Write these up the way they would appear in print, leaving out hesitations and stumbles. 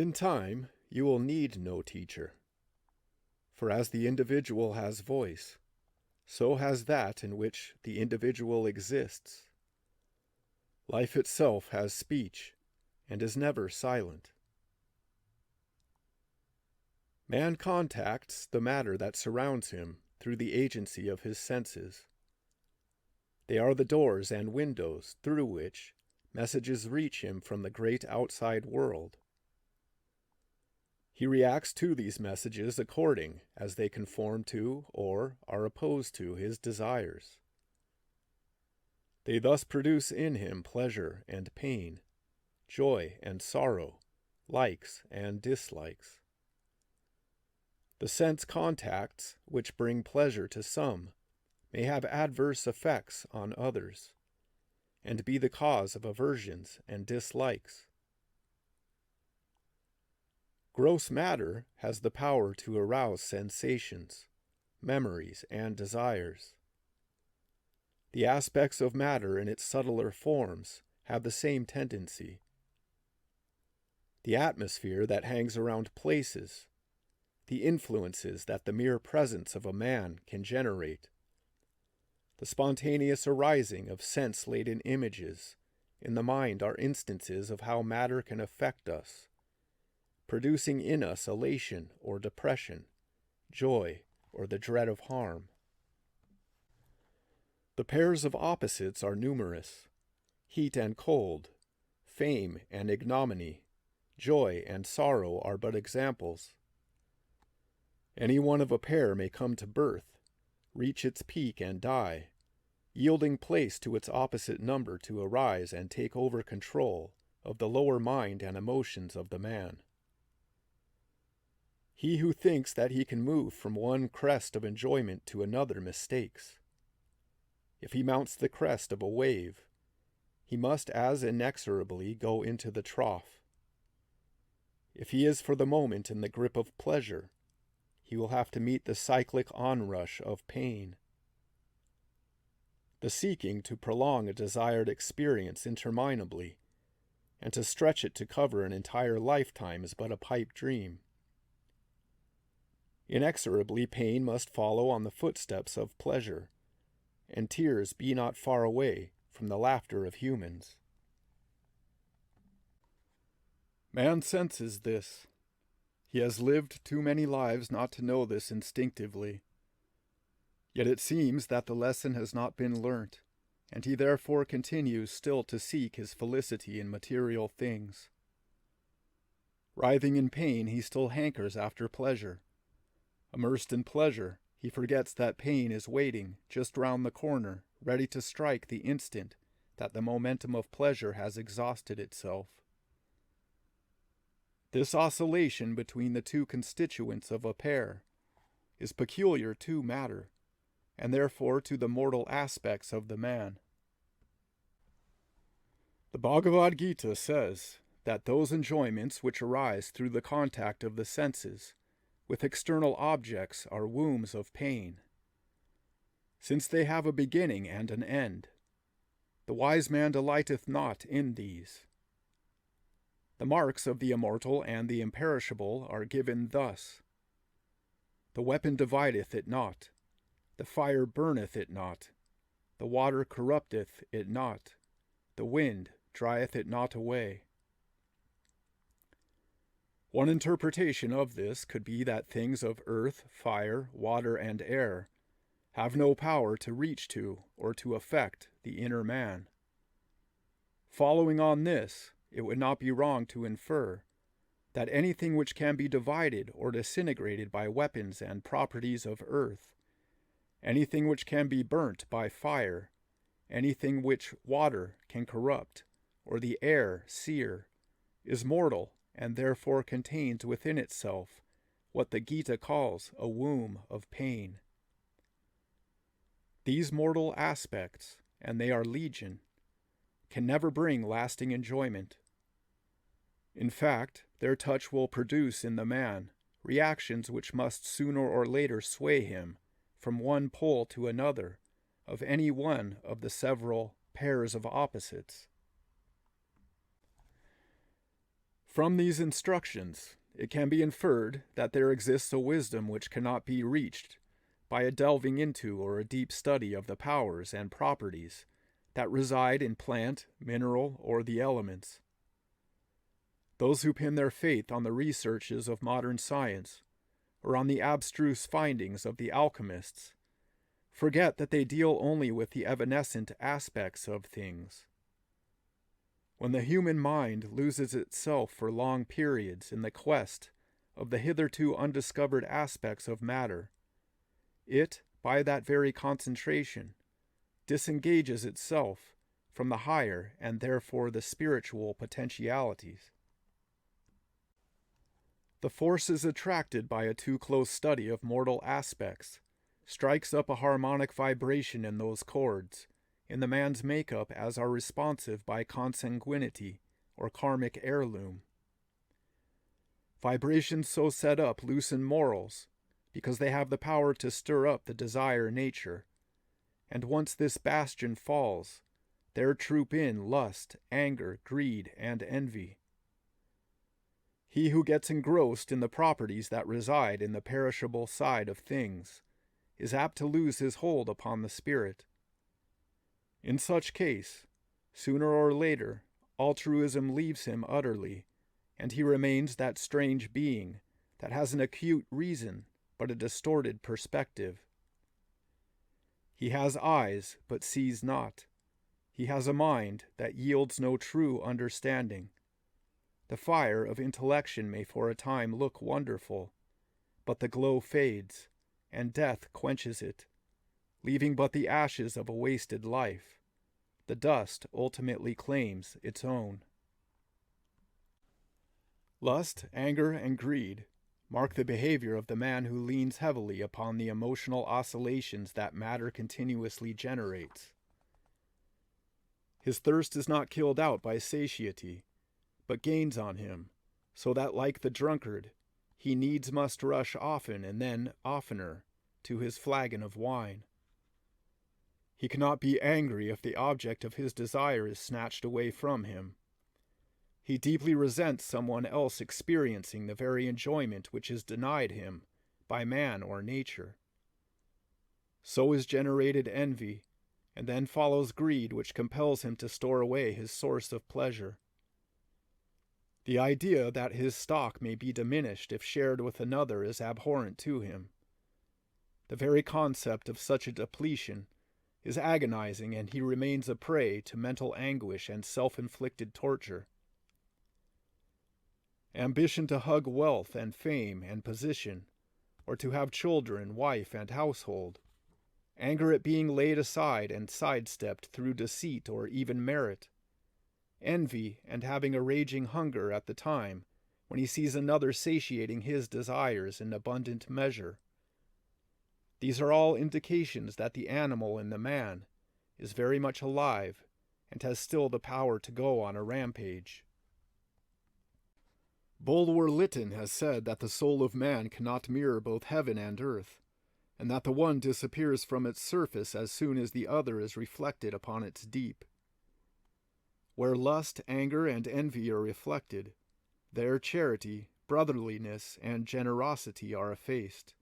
In time, you will need no teacher. For as the individual has voice, so has that in which the individual exists. Life itself has speech, and is never silent. Man contacts the matter that surrounds him through the agency of his senses. They are the doors and windows through which messages reach him from the great outside world. He reacts to these messages according as they conform to or are opposed to his desires. They thus produce in him pleasure and pain, joy and sorrow, likes and dislikes. The sense contacts which bring pleasure to some may have adverse effects on others, and be the cause of aversions and dislikes. Gross matter has the power to arouse sensations, memories, and desires. The aspects of matter in its subtler forms have the same tendency. The atmosphere that hangs around places, the influences that the mere presence of a man can generate, the spontaneous arising of sense-laden images in the mind are instances of how matter can affect us, producing in us elation or depression, joy or the dread of harm. The pairs of opposites are numerous. Heat and cold, fame and ignominy, joy and sorrow are but examples. Any one of a pair may come to birth, reach its peak and die, yielding place to its opposite number to arise and take over control of the lower mind and emotions of the man. He who thinks that he can move from one crest of enjoyment to another mistakes. If he mounts the crest of a wave, he must as inexorably go into the trough. If he is for the moment in the grip of pleasure, he will have to meet the cyclic onrush of pain. The seeking to prolong a desired experience interminably, and to stretch it to cover an entire lifetime is but a pipe dream. Inexorably pain must follow on the footsteps of pleasure, and tears be not far away from the laughter of humans. Man senses this. He has lived too many lives not to know this instinctively. Yet it seems that the lesson has not been learnt, and he therefore continues still to seek his felicity in material things. Writhing in pain, he still hankers after pleasure. Immersed in pleasure, he forgets that pain is waiting just round the corner, ready to strike the instant that the momentum of pleasure has exhausted itself. This oscillation between the two constituents of a pair is peculiar to matter, and therefore to the mortal aspects of the man. The Bhagavad Gita says that those enjoyments which arise through the contact of the senses with external objects are wombs of pain, since they have a beginning and an end. The wise man delighteth not in these. The marks of the immortal and the imperishable are given thus. The weapon divideth it not, the fire burneth it not, the water corrupteth it not, the wind drieth it not away. One interpretation of this could be that things of earth, fire, water, and air have no power to reach to or to affect the inner man. Following on this, it would not be wrong to infer that anything which can be divided or disintegrated by weapons and properties of earth, anything which can be burnt by fire, anything which water can corrupt, or the air sear, is mortal and therefore contains within itself what the Gita calls a womb of pain. These mortal aspects, and they are legion, can never bring lasting enjoyment. In fact, their touch will produce in the man reactions which must sooner or later sway him from one pole to another of any one of the several pairs of opposites. From these instructions, it can be inferred that there exists a wisdom which cannot be reached by a delving into or a deep study of the powers and properties that reside in plant, mineral, or the elements. Those who pin their faith on the researches of modern science or on the abstruse findings of the alchemists forget that they deal only with the evanescent aspects of things. When the human mind loses itself for long periods in the quest of the hitherto undiscovered aspects of matter, it, by that very concentration, disengages itself from the higher and therefore the spiritual potentialities. The forces attracted by a too close study of mortal aspects strikes up a harmonic vibration in those chords, in the man's makeup as are responsive by consanguinity or karmic heirloom. Vibrations so set up loosen morals, because they have the power to stir up the desire nature, and once this bastion falls, there troop in lust, anger, greed, and envy. He who gets engrossed in the properties that reside in the perishable side of things is apt to lose his hold upon the spirit. In such case, sooner or later, altruism leaves him utterly, and he remains that strange being that has an acute reason but a distorted perspective. He has eyes but sees not. He has a mind that yields no true understanding. The fire of intellection may for a time look wonderful, but the glow fades, and death quenches it, leaving but the ashes of a wasted life. The dust ultimately claims its own. Lust, anger, and greed mark the behavior of the man who leans heavily upon the emotional oscillations that matter continuously generates. His thirst is not killed out by satiety, but gains on him, so that, like the drunkard, he needs must rush often and then oftener to his flagon of wine. He cannot be angry if the object of his desire is snatched away from him. He deeply resents someone else experiencing the very enjoyment which is denied him by man or nature. So is generated envy, and then follows greed, which compels him to store away his source of pleasure. The idea that his stock may be diminished if shared with another is abhorrent to him. The very concept of such a depletion is agonizing, and he remains a prey to mental anguish and self-inflicted torture. Ambition to hug wealth and fame and position, or to have children, wife, and household. Anger at being laid aside and sidestepped through deceit or even merit. Envy and having a raging hunger at the time when he sees another satiating his desires in abundant measure. These are all indications that the animal in the man is very much alive and has still the power to go on a rampage. Bulwer Lytton has said that the soul of man cannot mirror both heaven and earth, and that the one disappears from its surface as soon as the other is reflected upon its deep. Where lust, anger, and envy are reflected, there charity, brotherliness, and generosity are effaced.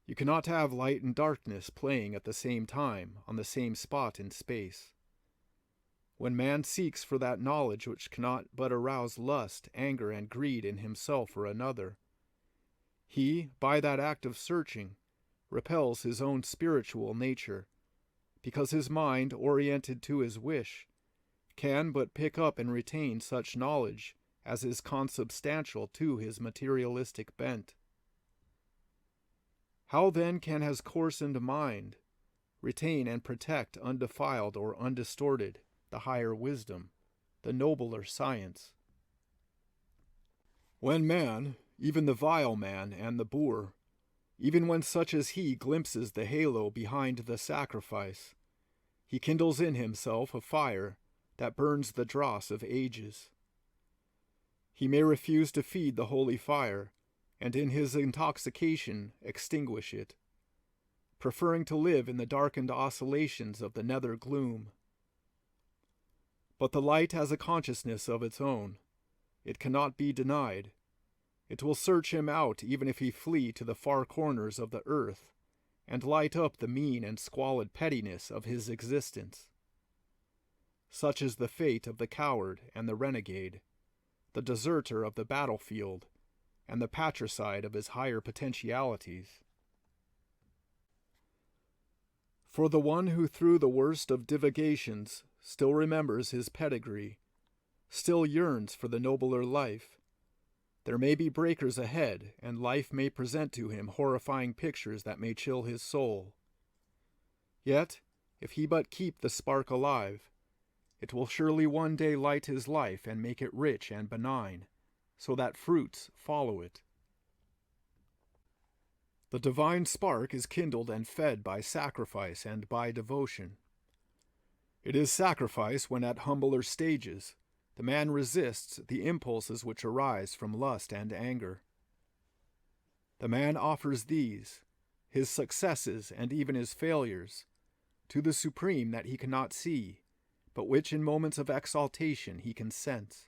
You cannot have light and darkness playing at the same time on the same spot in space. When man seeks for that knowledge which cannot but arouse lust, anger, and greed in himself or another, he, by that act of searching, repels his own spiritual nature, because his mind, oriented to his wish, can but pick up and retain such knowledge as is consubstantial to his materialistic bent. How then can his coarsened mind retain and protect undefiled or undistorted the higher wisdom, the nobler science? When man, even the vile man and the boor, even when such as he glimpses the halo behind the sacrifice, he kindles in himself a fire that burns the dross of ages. He may refuse to feed the holy fire, and in his intoxication extinguish it, preferring to live in the darkened oscillations of the nether gloom. But the light has a consciousness of its own, It cannot be denied. It will search him out even if he flee to the far corners of the earth, and light up the mean and squalid pettiness of his existence. Such is the fate of the coward and the renegade, the deserter of the battlefield, and the patricide of his higher potentialities. For the one who through the worst of divagations still remembers his pedigree, still yearns for the nobler life, there may be breakers ahead, and life may present to him horrifying pictures that may chill his soul. Yet, if he but keep the spark alive, it will surely one day light his life and make it rich and benign, so that fruits follow it. The divine spark is kindled and fed by sacrifice and by devotion. It is sacrifice when at humbler stages the man resists the impulses which arise from lust and anger. The man offers these, his successes and even his failures, to the Supreme that he cannot see, but which in moments of exaltation he can sense.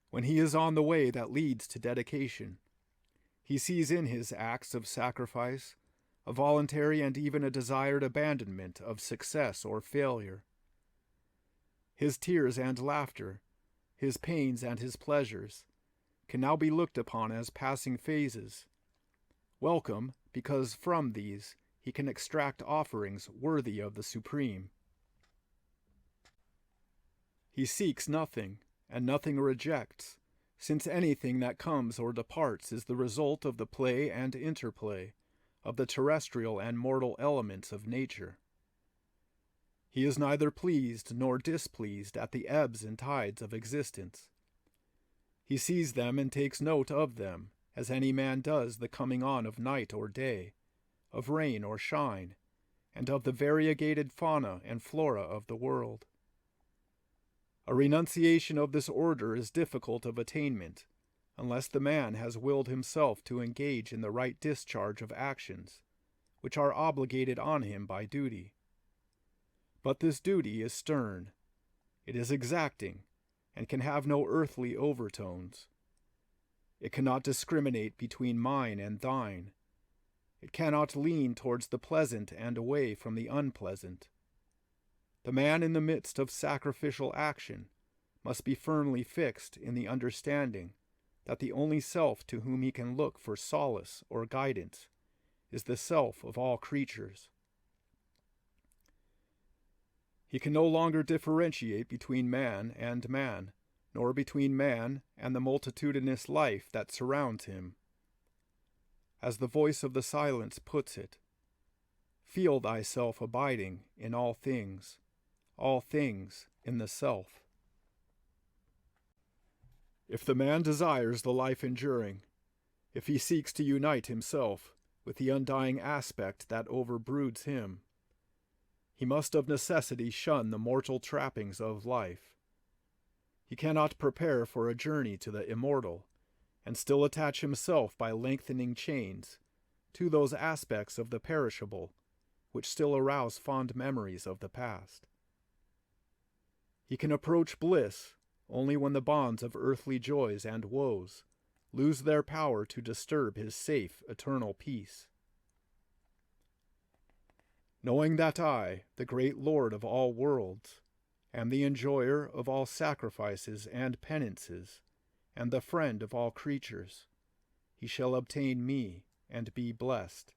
When he is on the way that leads to dedication, he sees in his acts of sacrifice a voluntary and even a desired abandonment of success or failure. His tears and laughter, his pains and his pleasures, can now be looked upon as passing phases, welcome because from these he can extract offerings worthy of the Supreme. He seeks nothing, and nothing rejects, since anything that comes or departs is the result of the play and interplay of the terrestrial and mortal elements of nature. He is neither pleased nor displeased at the ebbs and tides of existence. He sees them and takes note of them, as any man does the coming on of night or day, of rain or shine, and of the variegated fauna and flora of the world. A renunciation of this order is difficult of attainment, unless the man has willed himself to engage in the right discharge of actions, which are obligated on him by duty. But this duty is stern, it is exacting, and can have no earthly overtones. It cannot discriminate between mine and thine. It cannot lean towards the pleasant and away from the unpleasant. The man in the midst of sacrificial action must be firmly fixed in the understanding that the only self to whom he can look for solace or guidance is the self of all creatures. He can no longer differentiate between man and man, nor between man and the multitudinous life that surrounds him. As the voice of the silence puts it, feel thyself abiding in all things in the self. If the man desires the life enduring, if he seeks to unite himself with the undying aspect that overbroods him, he must of necessity shun the mortal trappings of life. He cannot prepare for a journey to the immortal, and still attach himself by lengthening chains to those aspects of the perishable which still arouse fond memories of the past. He can approach bliss only when the bonds of earthly joys and woes lose their power to disturb his safe, eternal peace. Knowing that I, the great Lord of all worlds, am the enjoyer of all sacrifices and penances, and the friend of all creatures, he shall obtain me and be blessed.